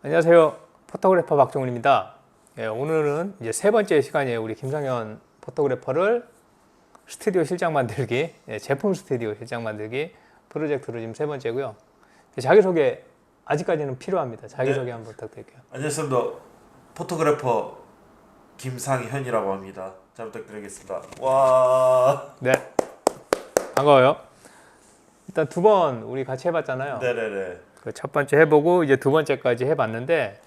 안녕하세요. 포토그래퍼 박종훈입니다. 오늘은 이제 세 번째 시간이에요. 우리 김상현 포토그래퍼를 스튜디오 실장 만들기, 제품 스튜디오 실장 만들기 프로젝트로 지금 세 번째고요. 자기소개 아직까지는 필요합니다. 자기소개 한번 부탁드릴게요. 안녕하십니까. 포토그래퍼 김상현이라고 합니다. 잘 부탁드리겠습니다. 와. 네, 반가워요. 일단 두 번 우리 같이 해봤잖아요. 네네네. 그 첫 번째 해보고 이제 두 번째까지 해봤는데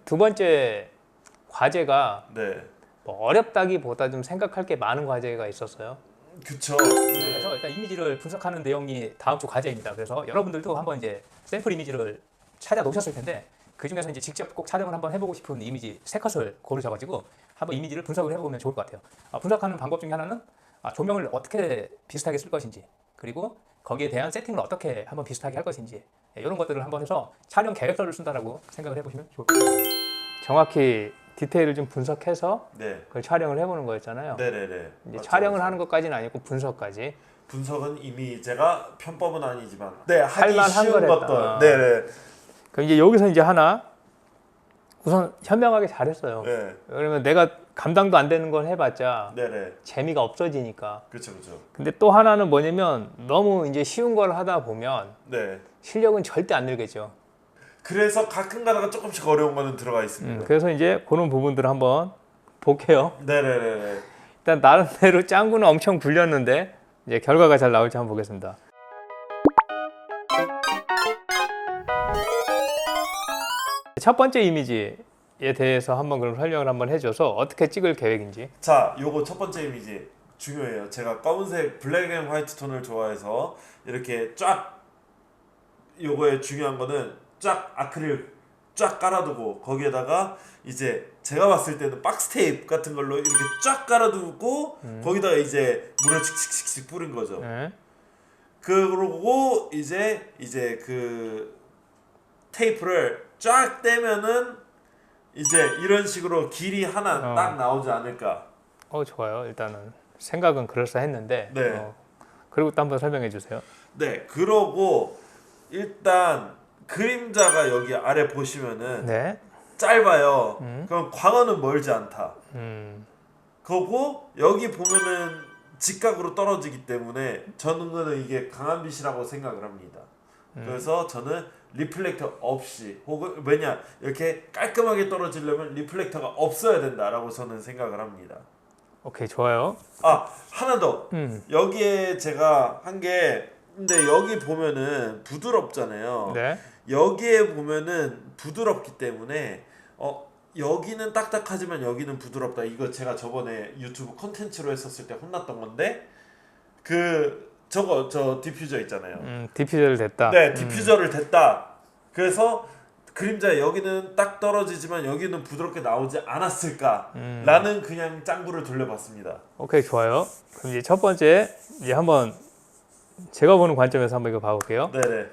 두 번째 과제가 네. 뭐 어렵다기보다 좀 생각할 게 많은 과제가 있었어요. 그쵸. 그래서 일단 이미지를 분석하는 내용이 다음 주 과제입니다. 그래서 여러분들도 한번 이제 샘플 이미지를 찾아 놓으셨을 텐데 그 중에서 이제 직접 꼭 촬영을 한번 해보고 싶은 이미지 세 컷을 고르셔가지고 한번 이미지를 분석을 해보면 좋을 것 같아요. 분석하는 방법 중에 하나는 조명을 어떻게 비슷하게 쓸 것인지, 그리고 거기에 대한 세팅을 어떻게 한번 비슷하게 할 것인지, 이런 것들을 한번 해서 촬영 계획서를 쓴다라고 생각을 해보시면 좋을 것 같아요. 정확히 디테일을 좀 분석해서 네. 그걸 촬영을 해보는 거였잖아요. 네네네. 이제 맞죠, 촬영을 맞죠. 하는 것까지는 아니고 분석까지. 분석은 이미 제가 편법은 아니지만 네 하기 할만한 쉬운 걸 했다. 것들. 네네. 그럼 이제 여기서 이제 하나 우선 현명하게 잘했어요. 네. 그러면 내가 감당도 안 되는 걸 해봤자 네네. 재미가 없어지니까. 그쵸 그쵸. 근데 또 하나는 뭐냐면 너무 이제 쉬운 걸 하다 보면 네. 실력은 절대 안 늘겠죠. 그래서 가끔 가다가 조금씩 어려운 거는 들어가 있습니다. 그래서 이제 그런 부분들을 한번 볼게요. 네네네. 일단 나름대로 짱구는 엄청 굴렸는데 이제 결과가 잘 나올지 한번 보겠습니다. 첫 번째 이미지에 대해서 한번 그럼 설명을 한번 해줘서 어떻게 찍을 계획인지. 자, 요거 첫 번째 이미지 중요해요. 제가 검은색 블랙 앤 화이트 톤을 좋아해서 이렇게 쫙 요거의 중요한 거는 쫙 아크릴 쫙 깔아두고 거기에다가 이제 제가 봤을 때는 박스 테이프 같은 걸로 이렇게 쫙 깔아두고 거기다가 이제 물을 칙칙칙칙 뿌린 거죠. 네. 그러고 이제 그 테이프를 쫙 떼면은 이제 이런 식으로 길이 하나 딱 나오지 않을까. 좋아요. 일단은 생각은 그럴싸했는데. 네. 그리고 또 한번 설명해 주세요. 네, 그러고 일단 그림자가 여기 아래 보시면은 네. 짧아요. 그럼 광원은 멀지 않다. 그리고 여기 보면은 직각으로 떨어지기 때문에 저는 이게 강한 빛이라고 생각을 합니다. 그래서 저는 리플렉터 없이 혹은 왜냐 이렇게 깔끔하게 떨어지려면 리플렉터가 없어야 된다라고 저는 생각을 합니다. 오케이, 좋아요. 하나 더. 여기에 제가 한 게 근데 여기 보면은 부드럽잖아요. 네. 여기에 보면은 부드럽기 때문에 여기는 딱딱하지만 여기는 부드럽다. 이거 제가 저번에 유튜브 콘텐츠로 했었을 때 혼났던 건데 저 디퓨저 있잖아요. 디퓨저를 댔다. 네, 디퓨저를 댔다. 그래서 그림자 여기는 딱 떨어지지만 여기는 부드럽게 나오지 않았을까라는 그냥 짱구를 돌려봤습니다. 오케이, 좋아요. 그럼 이제 첫 번째 이제 한번 제가 보는 관점에서 한번 이거 봐볼게요. 네네.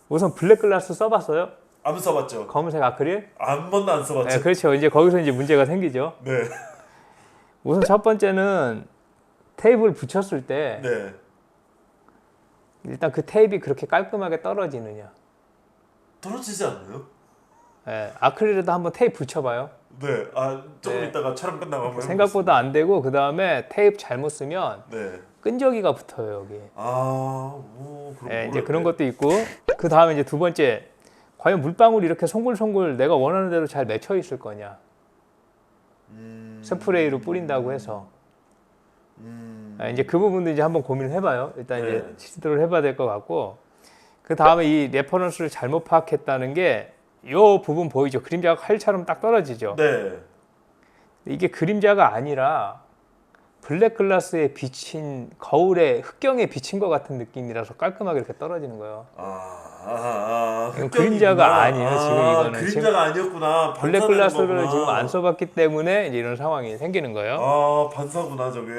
우선 블랙글라스 써봤어요? 안 써봤죠? 검은색 아크릴? 한 번도 안 써봤죠? 네, 그렇죠. 이제 거기서 이제 문제가 생기죠. 네. 우선 첫 번째는 테이프를 붙였을 때 네. 일단 그 테이프가 그렇게 깔끔하게 떨어지느냐. 떨어지지 않나요? 네, 아크릴에도 한번 테이프 붙여봐요. 네. 조금 네. 이따가 촬영 끝나고 한번 생각보다 안 되고 그 다음에 테이프 잘못 쓰면 네. 끈적이가 붙어요 여기. 그럼 네, 이제 그런 것도 있고 그 다음에 이제 두 번째 과연 물방울이 이렇게 송글송글 내가 원하는 대로 잘 맺혀 있을 거냐. 스프레이로 뿌린다고 해서. 이제 그 부분도 이제 한번 고민을 해봐요. 일단 네. 이제 시도를 해봐야 될 것 같고 그 다음에 이 레퍼런스를 잘못 파악했다는 게 이 부분 보이죠? 그림자가 칼처럼 딱 떨어지죠. 네. 이게 그림자가 아니라 블랙글라스에 비친 거울에 흑경에 비친 것 같은 느낌이라서 깔끔하게 이렇게 떨어지는 거예요. 흑경이구나. 그림자가 아니에요. 지금 이거는 그림자가 아니었구나. 블랙글라스를 지금 안 써봤기 때문에 이제 이런 상황이 생기는 거예요. 반사구나 저게.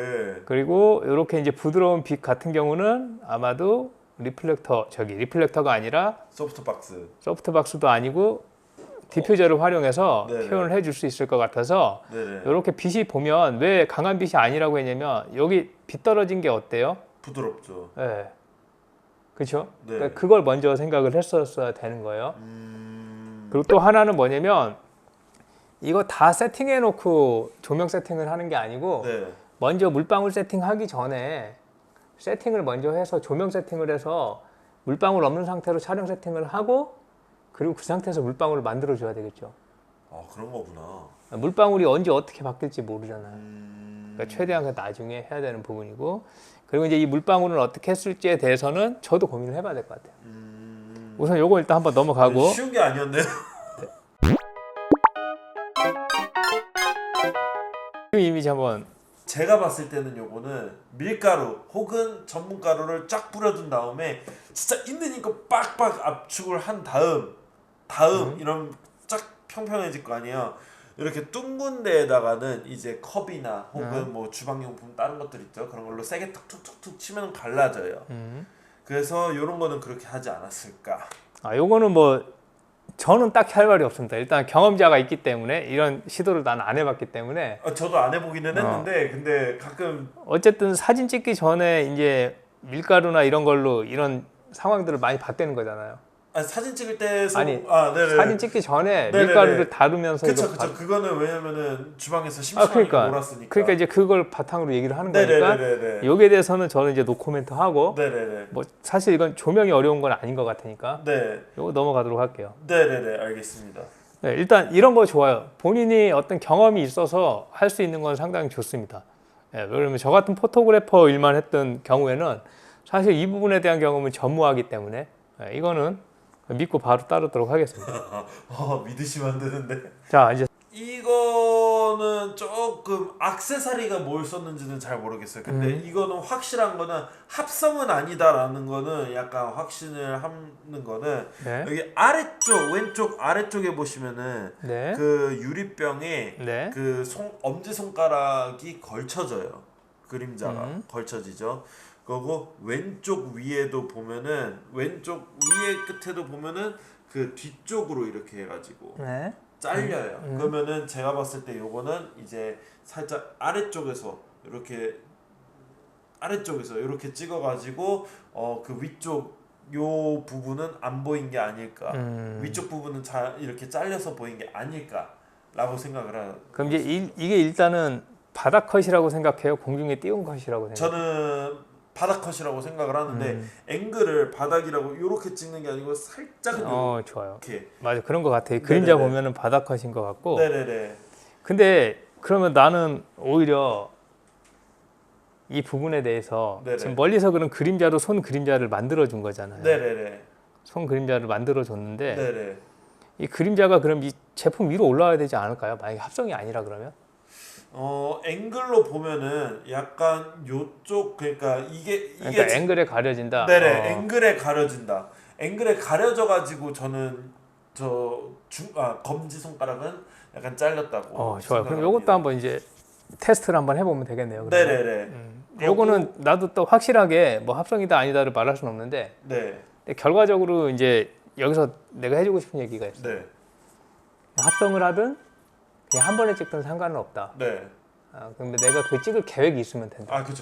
그리고 이렇게 이제 부드러운 빛 같은 경우는 아마도 리플렉터가 아니라 소프트박스도 아니고 디퓨저를 활용해서 네네. 표현을 해줄 수 있을 것 같아서 네네. 이렇게 빛이 보면 왜 강한 빛이 아니라고 했냐면 여기 빛 떨어진 게 어때요? 부드럽죠. 네. 그렇죠? 네. 그러니까 그걸 먼저 생각을 했었어야 되는 거예요. 그리고 또 하나는 뭐냐면 이거 다 세팅해 놓고 조명 세팅을 하는 게 아니고 네. 먼저 물방울 세팅하기 전에 세팅을 먼저 해서 조명 세팅을 해서 물방울 없는 상태로 촬영 세팅을 하고 그리고 그 상태에서 물방울을 만들어 줘야 되겠죠. 아 그런 거구나. 물방울이 언제 어떻게 바뀔지 모르잖아요. 그러니까 최대한 그 나중에 해야 되는 부분이고 그리고 이제 이 물방울은 어떻게 했을지에 대해서는 저도 고민을 해봐야 될 것 같아요. 우선 요거 일단 한번 넘어가고 쉬운 게 아니었네요. 이 이미지 한번 제가 봤을 때는 요거는 밀가루 혹은 전분가루를 쫙 뿌려둔 다음에 진짜 있는 힘껏 빡빡 압축을 한 다음 이런 쫙 평평해질 거 아니에요. 이렇게 둥근 데에다가는 이제 컵이나 혹은 뭐 주방용품 다른 것들 있죠. 그런 걸로 세게 툭툭툭툭 치면 갈라져요. 그래서 요런 거는 그렇게 하지 않았을까. 요거는 뭐 저는 딱히 할 말이 없습니다. 일단 경험자가 있기 때문에 이런 시도를 난 안 해봤기 때문에 저도 안 해보기는 했는데 근데 가끔 어쨌든 사진 찍기 전에 이제 밀가루나 이런 걸로 이런 상황들을 많이 봤다는 거잖아요. 사진 찍을 때에서 아니 네네. 사진 찍기 전에 네네네. 밀가루를 다루면서 그쵸 이거 그쵸 그거는 왜냐면은 주방에서 심심하니까 그러니까 놀았으니까. 그러니까 이제 그걸 바탕으로 얘기를 하는 거니까 네네네네. 여기에 대해서는 저는 이제 노 코멘트 하고 네네네. 뭐 사실 이건 조명이 어려운 건 아닌 것 같으니까 네. 요거 넘어가도록 할게요. 네네네 알겠습니다. 네, 일단 이런 거 좋아요. 본인이 어떤 경험이 있어서 할 수 있는 건 상당히 좋습니다. 예, 그러면 저 같은 포토그래퍼 일만 했던 경우에는 사실 이 부분에 대한 경험은 전무하기 때문에 이거는 믿고 바로 따르도록 하겠습니다. 믿으시면 안 되는데. 자 이제 이거는 조금 액세서리가 뭘 썼는지는 잘 모르겠어요. 근데 이거는 확실한 거는 합성은 아니다라는 거는 약간 확신을 하는 거는 네. 여기 아래쪽 왼쪽 아래쪽에 보시면은 네. 그 유리병에 네. 그 엄지 손가락이 걸쳐져요. 그림자가 걸쳐지죠. 그리고 왼쪽 위에도 보면은 왼쪽 위에 끝에도 보면은 그 뒤쪽으로 이렇게 해가지고 네. 잘려요. 그러면은 제가 봤을 때 요거는 이제 살짝 아래쪽에서 이렇게 찍어가지고 그 위쪽 요 부분은 안 보인 게 아닐까. 위쪽 부분은 이렇게 잘려서 보인 게 아닐까라고 생각을 해요. 그럼 이제 이게 일단은 바닥 컷이라고 생각해요? 공중에 띄운 컷이라고 생각해요? 저는 바닥 컷이라고 생각을 하는데 앵글을 바닥이라고 이렇게 찍는 게 아니고 살짝은 좋아요. 이렇게. 맞아 그런 것 같아요. 네네네. 그림자 보면은 바닥 컷인 것 같고. 네네네. 근데 그러면 나는 오히려 이 부분에 대해서 네네. 지금 멀리서 그런 그림자로 손 그림자를 만들어 준 거잖아요. 네네네. 손 그림자를 만들어 줬는데 네네. 이 그림자가 그럼 이 제품 위로 올라와야 되지 않을까요? 만약에 합성이 아니라 그러면? 앵글로 보면은 약간 요쪽 그러니까 이게 앵글에 가려진다. 네네. 앵글에 가려진다. 앵글에 가려져 가지고 저는 검지 손가락은 약간 잘렸다고. 좋아요. 그럼 생각합니다. 요것도 한번 이제 테스트를 한번 해보면 되겠네요. 그러면. 네네네. 요거는 나도 또 확실하게 뭐 합성이다 아니다를 말할 수는 없는데 네. 근데 결과적으로 이제 여기서 내가 해주고 싶은 얘기가 있어. 네. 합성을 하든 그냥 한 번에 찍든 상관은 없다. 네. 근데 내가 그 찍을 계획이 있으면 된다. 그쵸.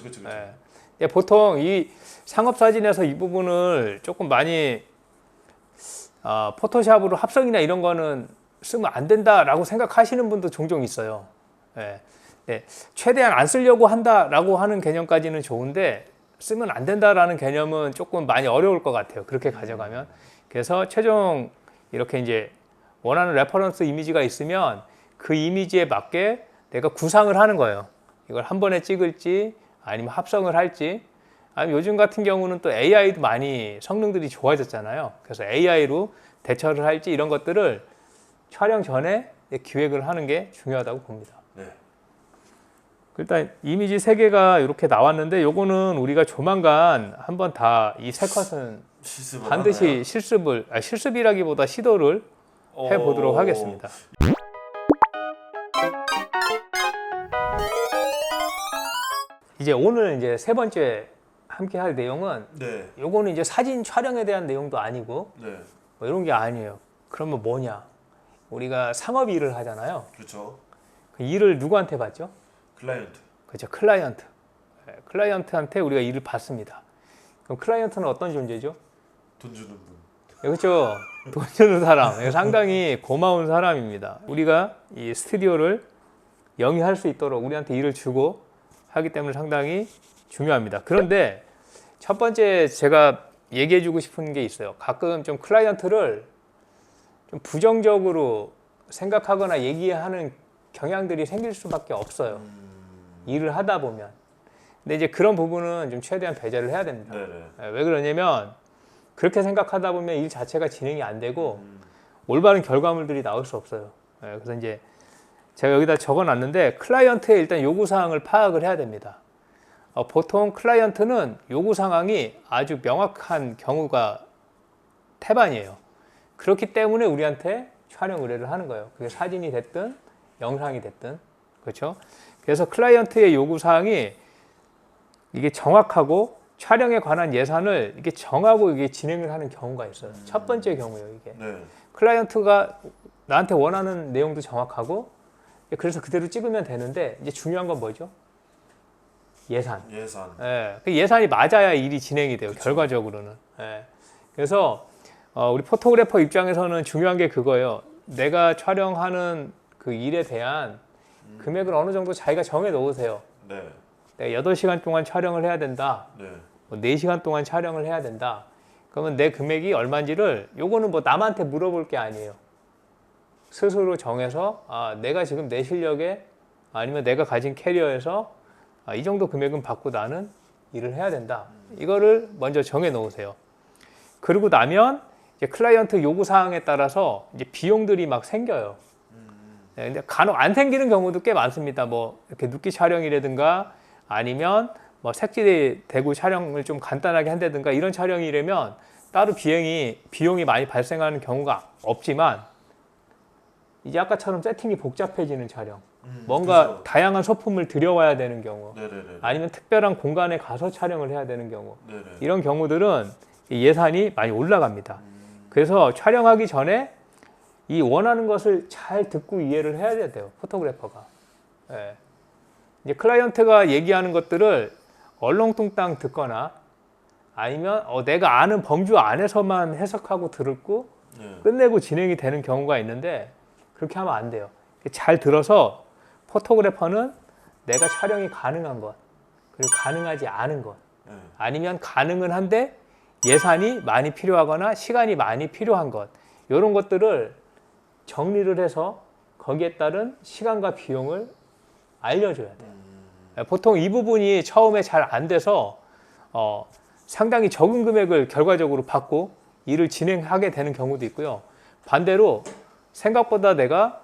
예, 보통 이 상업 사진에서 이 부분을 조금 많이 포토샵으로 합성이나 이런 거는 쓰면 안 된다라고 생각하시는 분도 종종 있어요. 예. 네, 최대한 안 쓰려고 한다라고 하는 개념까지는 좋은데 쓰면 안 된다라는 개념은 조금 많이 어려울 것 같아요. 그렇게 가져가면. 그래서 최종 이렇게 이제 원하는 레퍼런스 이미지가 있으면 그 이미지에 맞게 내가 구상을 하는 거예요. 이걸 한 번에 찍을지 아니면 합성을 할지 아니면 요즘 같은 경우는 또 AI도 많이 성능들이 좋아졌잖아요. 그래서 AI로 대처를 할지 이런 것들을 촬영 전에 기획을 하는 게 중요하다고 봅니다. 네. 일단 이미지 3개가 이렇게 나왔는데 요거는 우리가 조만간 한번 다 이 3컷은 반드시 실습이라기보다 시도를 해보도록 하겠습니다. 이제 오늘 이제 3번째 함께 할 내용은 네. 요거는 이제 사진 촬영에 대한 내용도 아니고 네. 뭐 이런 게 아니에요. 그러면 뭐냐? 우리가 상업 일을 하잖아요. 그렇죠. 그 일을 누구한테 받죠? 클라이언트. 그렇죠. 클라이언트. 클라이언트한테 우리가 일을 받습니다. 그럼 클라이언트는 어떤 존재죠? 돈 주는 분. 그렇죠. 돈 주는 사람 상당히 고마운 사람입니다. 우리가 이 스튜디오를 영위할 수 있도록 우리한테 일을 주고 하기 때문에 상당히 중요합니다. 그런데 첫 번째 제가 얘기해주고 싶은 게 있어요. 가끔 좀 클라이언트를 좀 부정적으로 생각하거나 얘기하는 경향들이 생길 수밖에 없어요. 일을 하다 보면. 근데 이제 그런 부분은 좀 최대한 배제를 해야 됩니다. 네네. 왜 그러냐면 그렇게 생각하다 보면 일 자체가 진행이 안 되고 올바른 결과물들이 나올 수 없어요. 그래서 이제 제가 여기다 적어놨는데 클라이언트의 일단 요구사항을 파악을 해야 됩니다. 보통 클라이언트는 요구사항이 아주 명확한 경우가 태반이에요. 그렇기 때문에 우리한테 촬영 의뢰를 하는 거예요. 그게 사진이 됐든 영상이 됐든. 그렇죠? 그래서 클라이언트의 요구사항이 이게 정확하고 촬영에 관한 예산을 이게 정하고 이게 진행을 하는 경우가 있어요. 첫 번째 경우예요, 이게. 네. 클라이언트가 나한테 원하는 내용도 정확하고 그래서 그대로 찍으면 되는데 이제 중요한 건 뭐죠? 예산. 예산. 예, 그 예산이 맞아야 일이 진행이 돼요. 그쵸. 결과적으로는. 예. 그래서 우리 포토그래퍼 입장에서는 중요한 게 그거예요. 내가 촬영하는 그 일에 대한 금액을 어느 정도 자기가 정해 놓으세요. 네. 내가 8시간 동안 촬영을 해야 된다. 네. 뭐 4시간 동안 촬영을 해야 된다. 그러면 내 금액이 얼마인지를 요거는 뭐 남한테 물어볼 게 아니에요. 스스로 정해서 내가 지금 내 실력에 아니면 내가 가진 캐리어에서 이 정도 금액은 받고 나는 일을 해야 된다. 이거를 먼저 정해 놓으세요. 그러고 나면 이제 클라이언트 요구 사항에 따라서 이제 비용들이 막 생겨요. 네, 근데 간혹 안 생기는 경우도 꽤 많습니다. 뭐 이렇게 눕기 촬영이라든가 아니면 뭐 색지대고 촬영을 좀 간단하게 한다든가 이런 촬영이라면 따로 비용이 많이 발생하는 경우가 없지만 이제 아까처럼 세팅이 복잡해지는 촬영, 뭔가 그렇죠. 다양한 소품을 들여와야 되는 경우, 네네네. 아니면 특별한 공간에 가서 촬영을 해야 되는 경우, 네네. 이런 경우들은 이 예산이 많이 올라갑니다. 그래서 촬영하기 전에 이 원하는 것을 잘 듣고 이해를 해야 돼요, 포토그래퍼가. 예. 이제 클라이언트가 얘기하는 것들을 얼렁뚱땅 듣거나 아니면 내가 아는 범주 안에서만 해석하고 듣고 네. 끝내고 진행이 되는 경우가 있는데 그렇게 하면 안 돼요. 잘 들어서 포토그래퍼는 내가 촬영이 가능한 것 그리고 가능하지 않은 것 네. 아니면 가능은 한데 예산이 많이 필요하거나 시간이 많이 필요한 것 이런 것들을 정리를 해서 거기에 따른 시간과 비용을 알려줘야 돼요. 보통 이 부분이 처음에 잘 안 돼서 상당히 적은 금액을 결과적으로 받고 일을 진행하게 되는 경우도 있고요. 반대로 생각보다 내가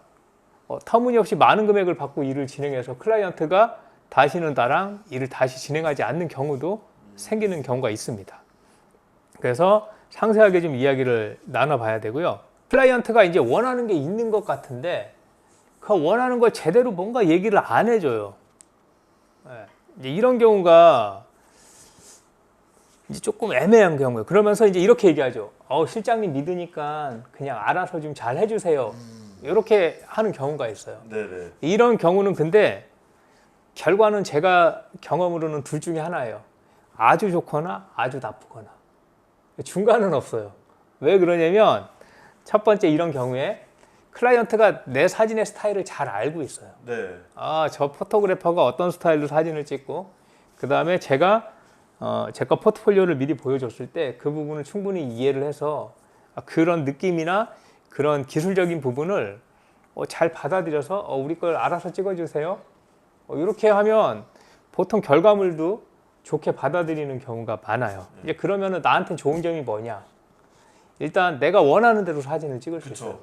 터무니없이 많은 금액을 받고 일을 진행해서 클라이언트가 다시는 나랑 일을 다시 진행하지 않는 경우도 생기는 경우가 있습니다. 그래서 상세하게 좀 이야기를 나눠봐야 되고요. 클라이언트가 이제 원하는 게 있는 것 같은데 그 원하는 걸 제대로 뭔가 얘기를 안 해줘요. 이제 이런 경우가 이제 조금 애매한 경우예요. 그러면서 이제 이렇게 얘기하죠. 실장님 믿으니까 그냥 알아서 좀 잘 해주세요. 이렇게 하는 경우가 있어요. 네네. 이런 경우는 근데 결과는 제가 경험으로는 둘 중에 하나예요. 아주 좋거나 아주 나쁘거나. 중간은 없어요. 왜 그러냐면 첫 번째 이런 경우에 클라이언트가 내 사진의 스타일을 잘 알고 있어요. 네. 저 포토그래퍼가 어떤 스타일로 사진을 찍고 그 다음에 제가 제 거 포트폴리오를 미리 보여줬을 때 그 부분을 충분히 이해를 해서 그런 느낌이나 그런 기술적인 부분을 잘 받아들여서 우리 걸 알아서 찍어주세요. 이렇게 하면 보통 결과물도 좋게 받아들이는 경우가 많아요. 이제 그러면은 나한테 좋은 점이 뭐냐? 일단 내가 원하는 대로 사진을 찍을 수 있어요.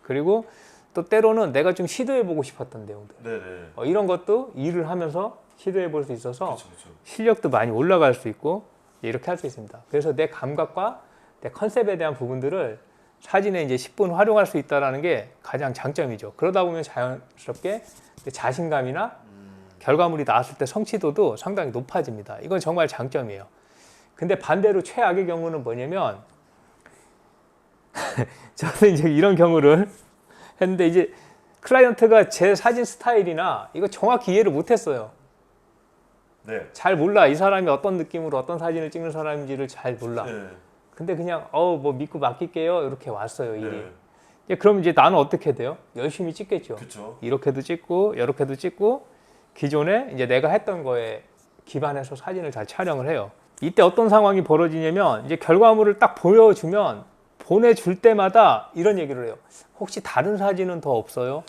그리고 또 때로는 내가 좀 시도해보고 싶었던 내용들. 네네. 이런 것도 일을 하면서 시도해볼 수 있어서 그쵸. 실력도 많이 올라갈 수 있고 이렇게 할 수 있습니다. 그래서 내 감각과 내 컨셉에 대한 부분들을 사진에 이제 10분 활용할 수 있다는 게 가장 장점이죠. 그러다 보면 자연스럽게 내 자신감이나 결과물이 나왔을 때 성취도도 상당히 높아집니다. 이건 정말 장점이에요. 근데 반대로 최악의 경우는 뭐냐면 저는 이제 이런 경우를 했는데 이제 클라이언트가 제 사진 스타일이나 이거 정확히 이해를 못했어요. 네. 잘 몰라. 이 사람이 어떤 느낌으로 어떤 사진을 찍는 사람인지를 잘 몰라. 네. 근데 그냥 뭐 믿고 맡길게요 이렇게 왔어요 일이. 네. 그럼 이제 나는 어떻게 돼요? 열심히 찍겠죠. 그쵸. 이렇게도 찍고 이렇게도 찍고 기존에 이제 내가 했던 거에 기반해서 사진을 잘 촬영을 해요. 이때 어떤 상황이 벌어지냐면 이제 결과물을 딱 보여주면 보내줄 때마다 이런 얘기를 해요. 혹시 다른 사진은 더 없어요?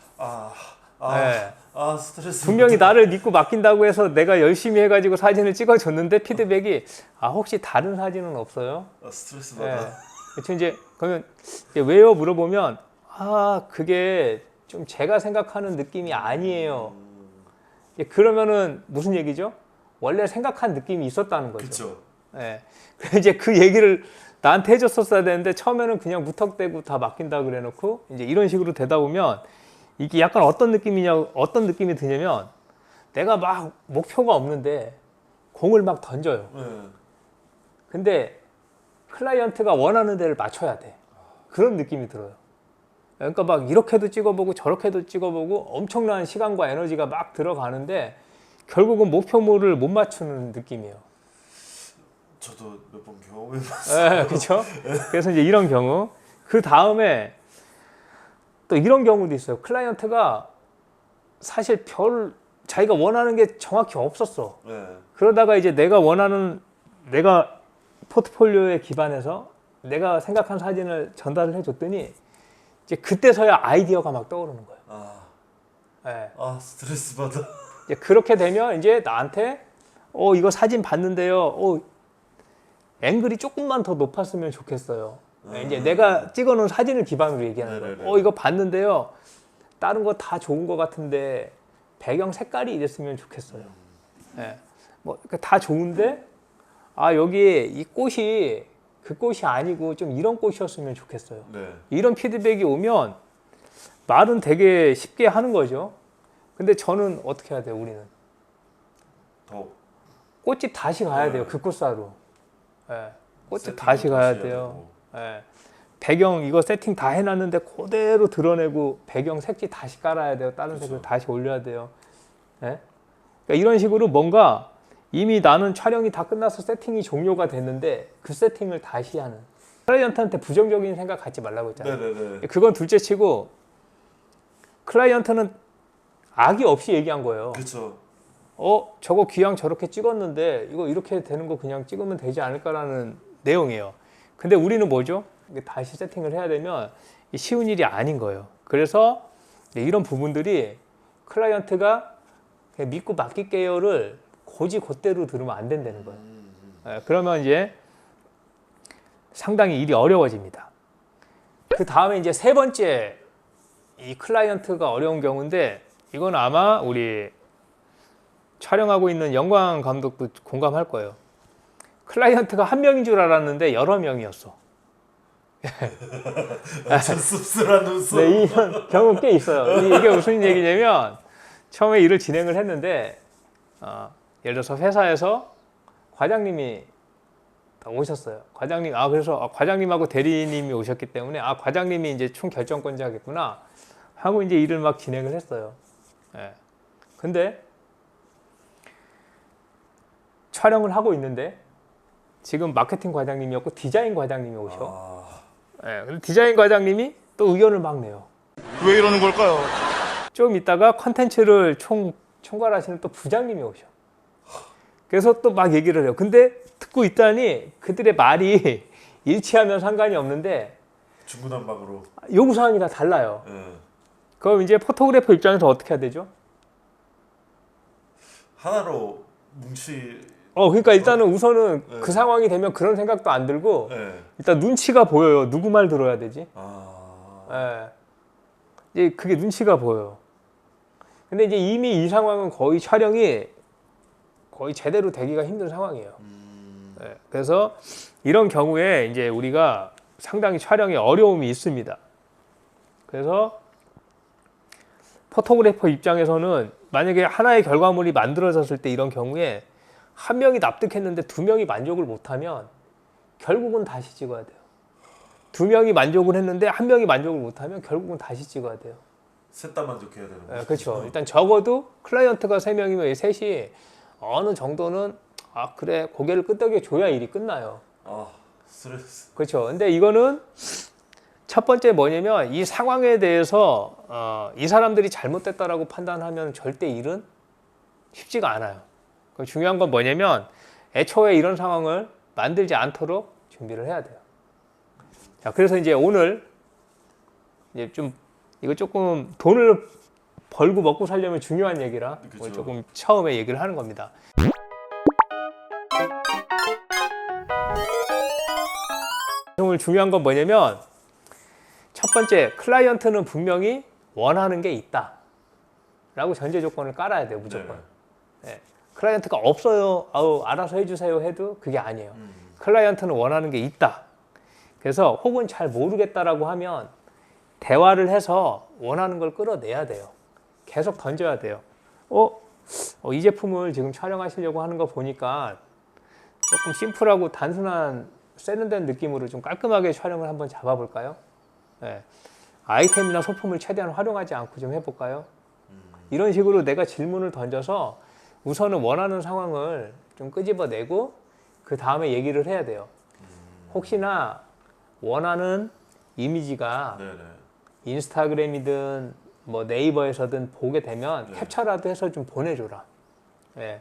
네. 스트레스. 분명히 나를 믿고 맡긴다고 해서 내가 열심히 해가지고 사진을 찍어줬는데 피드백이 혹시 다른 사진은 없어요? 스트레스 받아. 네. 그렇죠. 이제 그러면 이제 왜요? 물어보면 그게 좀 제가 생각하는 느낌이 아니에요. 그러면은 무슨 얘기죠? 원래 생각한 느낌이 있었다는 거죠. 그쵸. 네. 그래서 이제 그 얘기를 나한테 해줬었어야 되는데 처음에는 그냥 무턱대고 다 맡긴다 그래놓고 이제 이런 식으로 되다 보면 이게 약간 어떤 느낌이 드냐면 내가 막 목표가 없는데 공을 막 던져요. 네. 근데 클라이언트가 원하는 데를 맞춰야 돼. 그런 느낌이 들어요. 그러니까 막 이렇게도 찍어보고 저렇게도 찍어보고 엄청난 시간과 에너지가 막 들어가는데 결국은 목표물을 못 맞추는 느낌이에요. 저도 몇 번 경험해봤어요. 네, 그렇죠? 그래서 이제 이런 경우 그 다음에 또 이런 경우도 있어요. 클라이언트가 사실 자기가 원하는 게 정확히 없었어. 네. 그러다가 이제 내가 포트폴리오에 기반해서 내가 생각한 사진을 전달을 해줬더니 이제 그때서야 아이디어가 막 떠오르는 거예요. 네. 스트레스 받아. 이제 그렇게 되면 이제 나한테 이거 사진 봤는데요. 앵글이 조금만 더 높았으면 좋겠어요. 이제 내가 찍어놓은 사진을 기반으로 얘기하는 거예요. 이거 봤는데요. 다른 거 다 좋은 거 같은데 배경 색깔이 이랬으면 좋겠어요. 네. 다 좋은데 여기 이 꽃이 그 꽃이 아니고 좀 이런 꽃이었으면 좋겠어요. 네. 이런 피드백이 오면 말은 되게 쉽게 하는 거죠. 근데 저는 어떻게 해야 돼요? 우리는 더 꽃집 다시 가야 돼요. 그 꽃사로. 네. 꽃집 다시 가야 돼요. 네. 배경 이거 세팅 다 해놨는데 그대로 드러내고 배경 색지 다시 깔아야 돼요. 다른 색을 다시 올려야 돼요. 네? 그러니까 이런 식으로 뭔가 이미 나는 촬영이 다 끝나서 세팅이 종료가 됐는데 그 세팅을 다시 하는. 클라이언트한테 부정적인 생각 갖지 말라고 했잖아요. 네네네. 그건 둘째 치고 클라이언트는 악의 없이 얘기한 거예요. 그렇죠. 저거 기왕 저렇게 찍었는데 이거 이렇게 되는 거 그냥 찍으면 되지 않을까라는 내용이에요. 근데 우리는 뭐죠? 다시 세팅을 해야 되면 쉬운 일이 아닌 거예요. 그래서 이런 부분들이 클라이언트가 그냥 믿고 맡길게요를 곧대로 들으면 안 된다는 거예요. 그러면 이제 상당히 일이 어려워집니다. 그 다음에 이제 세 번째 이 클라이언트가 어려운 경우인데 이건 아마 우리 촬영하고 있는 영광 감독도 공감할 거예요. 클라이언트가 한 명인 줄 알았는데 여러 명이었어. 씁쓸한 웃음. 네, 이런 경우 꽤 있어요. 이게 무슨 얘기냐면 처음에 일을 진행을 했는데 예를 들어서 회사에서 과장님이 오셨어요. 그래서 과장님하고 대리님이 오셨기 때문에 과장님이 이제 총 결정권자겠구나 하고 이제 일을 막 진행을 했어요. 예. 근데 촬영을 하고 있는데 지금 마케팅 과장님이었고 디자인 과장님이 오셔. 근데 디자인 과장님이 또 의견을 막 내요. 왜 이러는 걸까요? 좀 있다가 컨텐츠를 총괄하시는 또 부장님이 오셔. 그래서 또 막 얘기를 해요. 근데 듣고 있다니 그들의 말이 일치하면 상관이 없는데 중구난방으로 요구사항이 다 달라요. 그럼 이제 포토그래퍼 입장에서 어떻게 해야 되죠? 하나로 그러니까 일단은 우선은 그 상황이 되면 그런 생각도 안 들고 일단 눈치가 보여요. 누구 말 들어야 되지? 이제 그게 눈치가 보여요. 근데 이제 이미 이 상황은 거의 촬영이 거의 제대로 되기가 힘든 상황이에요. 그래서 이런 경우에 이제 우리가 상당히 촬영에 어려움이 있습니다. 그래서 포토그래퍼 입장에서는 만약에 하나의 결과물이 만들어졌을 때 이런 경우에 한 명이 납득했는데 두 명이 만족을 못하면 결국은 다시 찍어야 돼요. 두 명이 만족을 했는데 한 명이 만족을 못하면 결국은 다시 찍어야 돼요. 셋 다 만족해야 되는 거죠. 그렇죠. 일단 적어도 클라이언트가 3명이면 셋이 어느 정도는 그래 고개를 끄덕여 줘야 일이 끝나요. 스트레스. 그렇죠. 근데 이거는 첫 번째 뭐냐면 이 상황에 대해서 이 사람들이 잘못됐다라고 판단하면 절대 일은 쉽지가 않아요. 중요한 건 뭐냐면 애초에 이런 상황을 만들지 않도록 준비를 해야 돼요. 자, 그래서 이제 오늘 이제 좀 이거 조금 돈을 벌고 먹고 살려면 중요한 얘기라 그쵸. 오늘 조금 처음에 얘기를 하는 겁니다. 오늘 중요한 건 뭐냐면 첫 번째, 클라이언트는 분명히 원하는 게 있다 라고 전제 조건을 깔아야 돼요. 무조건. 네. 클라이언트가 없어요, 알아서 해주세요 해도 그게 아니에요. 클라이언트는 원하는 게 있다. 그래서 혹은 잘 모르겠다라고 하면 대화를 해서 원하는 걸 끌어내야 돼요. 계속 던져야 돼요. 이 제품을 지금 촬영하시려고 하는 거 보니까 조금 심플하고 단순한 세련된 느낌으로 좀 깔끔하게 촬영을 한번 잡아볼까요? 네. 아이템이나 소품을 최대한 활용하지 않고 좀 해볼까요? 이런 식으로 내가 질문을 던져서 우선은 원하는 상황을 좀 끄집어내고 그 다음에 얘기를 해야 돼요. 혹시나 원하는 이미지가 네네. 인스타그램이든 뭐 네이버에서든 보게 되면 캡처라도 해서 좀 보내줘라. 예.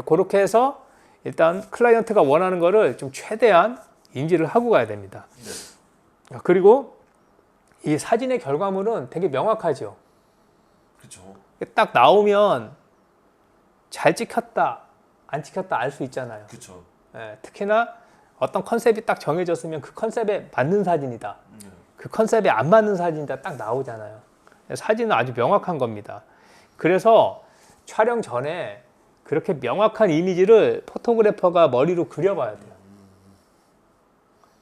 그렇게 해서 일단 클라이언트가 원하는 거를 좀 최대한 인지를 하고 가야 됩니다. 네. 그리고 이 사진의 결과물은 되게 명확하죠. 그렇죠. 딱 나오면 잘 찍혔다, 안 찍혔다 알 수 있잖아요. 그렇죠. 예. 특히나 어떤 컨셉이 딱 정해졌으면 그 컨셉에 맞는 사진이다. 그 컨셉에 안 맞는 사진이다 딱 나오잖아요. 사진은 아주 명확한 겁니다. 그래서 촬영 전에 그렇게 명확한 이미지를 포토그래퍼가 머리로 그려봐야 돼요.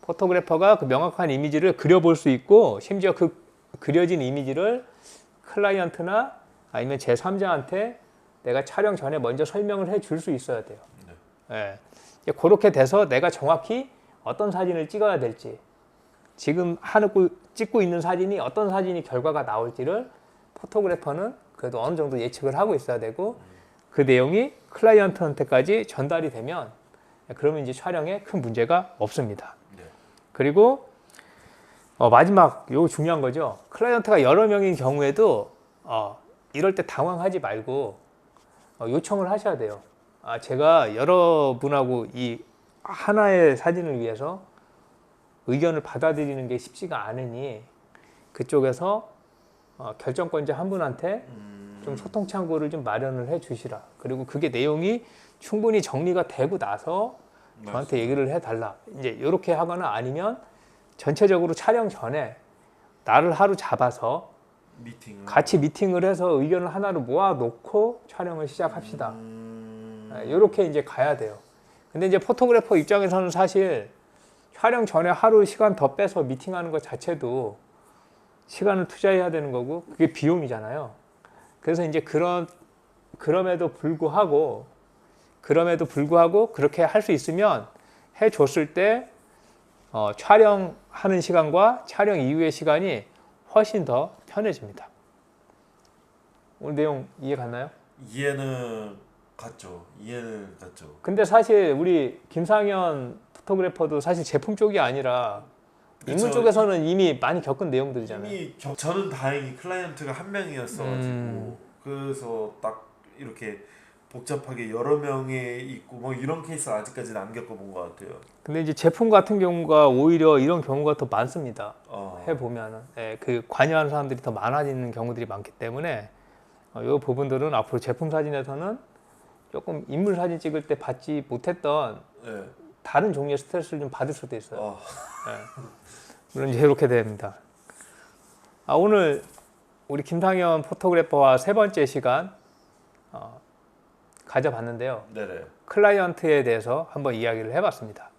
포토그래퍼가 그 명확한 이미지를 그려볼 수 있고 심지어 그 그려진 이미지를 클라이언트나 아니면 제3자한테 내가 촬영 전에 먼저 설명을 해줄 수 있어야 돼요. 네. 예. 그렇게 돼서 내가 정확히 어떤 사진을 찍어야 될지 지금 찍고 있는 사진이 어떤 사진이 결과가 나올지를 포토그래퍼는 그래도 어느 정도 예측을 하고 있어야 되고 그 내용이 클라이언트한테까지 전달이 되면 그러면 이제 촬영에 큰 문제가 없습니다. 네. 그리고 마지막 이거 중요한 거죠. 클라이언트가 여러 명인 경우에도 이럴 때 당황하지 말고 요청을 하셔야 돼요. 제가 여러분하고 이 하나의 사진을 위해서 의견을 받아들이는 게 쉽지가 않으니 그쪽에서 결정권자 한 분한테 좀 소통 창구를 좀 마련을 해 주시라. 그리고 그게 내용이 충분히 정리가 되고 나서 저한테 얘기를 해 달라. 이제 이렇게 하거나 아니면 전체적으로 촬영 전에 나를 하루 잡아서 같이 미팅을 해서 의견을 하나로 모아 놓고 촬영을 시작합시다. 이렇게 이제 가야 돼요. 근데 이제 포토그래퍼 입장에서는 사실 촬영 전에 하루 시간 더 빼서 미팅하는 것 자체도 시간을 투자해야 되는 거고 그게 비용이잖아요. 그래서 이제 그럼에도 불구하고 그렇게 할 수 있으면 해줬을 때 촬영하는 시간과 촬영 이후의 시간이 훨씬 더 편해집니다. 오늘 내용 이해 갔나요? 이해는 갔죠. 근데 사실 우리 김상현 포토그래퍼도 사실 제품 쪽이 아니라 인물 쪽에서는 이미 많이 겪은 내용들이잖아요. 저는 다행히 클라이언트가 한 명이었어가지고 그래서 딱 이렇게 복잡하게 여러 명이 있고 뭐 이런 케이스 아직까지는 안 겪어본 것 같아요. 근데 이제 제품 같은 경우가 오히려 이런 경우가 더 많습니다. 해보면은 그 관여하는 사람들이 더 많아지는 경우들이 많기 때문에 이 부분들은 앞으로 제품 사진에서는 조금 인물 사진 찍을 때 받지 못했던 다른 종류의 스트레스를 좀 받을 수도 있어요. 물론 이제 이렇게 됩니다. 오늘 우리 김상현 포토그래퍼와 세 번째 시간 가져봤는데요. 네네. 클라이언트에 대해서 한번 이야기를 해봤습니다.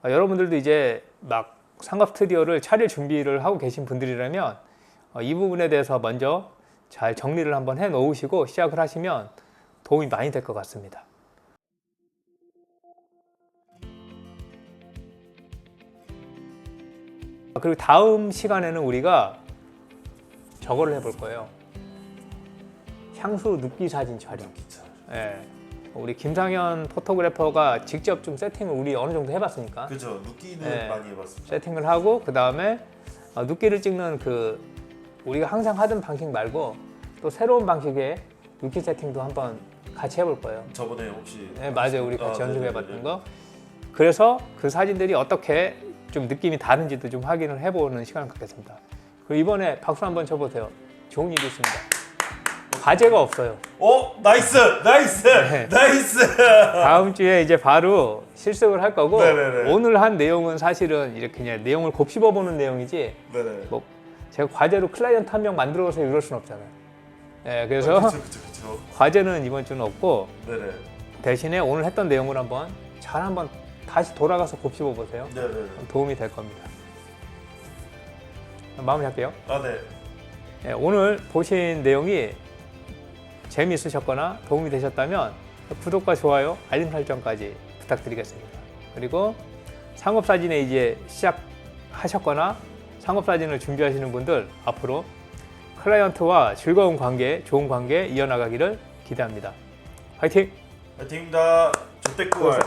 여러분들도 이제 막 상업 스튜디오를 차릴 준비를 하고 계신 분들이라면 이 부분에 대해서 먼저 잘 정리를 한번 해 놓으시고 시작을 하시면 도움이 많이 될 것 같습니다. 그리고 다음 시간에는 우리가 저거를 해볼 거예요. 향수 눕기 사진 촬영. 예. 우리 김상현 포토그래퍼가 직접 좀 세팅을 우리 어느 정도 해봤으니까 그죠. 눕기는 네. 많이 해봤습니다. 세팅을 하고 그 다음에 눕기를 찍는 그 우리가 항상 하던 방식 말고 또 새로운 방식의 눕기 세팅도 한번 같이 해볼 거예요. 저번에 혹시 네, 맞아요. 우리 같이 연습해봤던 네네네. 거. 그래서 그 사진들이 어떻게 좀 느낌이 다른지도 좀 확인을 해보는 시간을 갖겠습니다. 그리고 이번에 박수 한번 쳐보세요. 좋은 일이 있습니다. 과제가 없어요. 나이스 나이스 네. 나이스. 다음 주에 이제 바로 실습을 할 거고 네네네. 오늘 한 내용은 사실은 이렇게 그냥 내용을 곱씹어보는 내용이지 네네. 뭐 제가 과제로 클라이언트 한 명 만들어서 이럴 순 없잖아요. 네, 그래서 그쵸. 과제는 이번 주는 없고 네네. 대신에 오늘 했던 내용을 한번 다시 돌아가서 곱씹어 보세요. 네네. 도움이 될 겁니다. 마무리할게요. 네. 네, 오늘 보신 내용이 재미있으셨거나 도움이 되셨다면 구독과 좋아요, 알림 설정까지 부탁드리겠습니다. 그리고 상업사진에 이제 시작하셨거나 상업사진을 준비하시는 분들 앞으로 클라이언트와 즐거운 관계, 좋은 관계 이어나가기를 기대합니다. 화이팅! 파이팅입니다. 조태꾸알.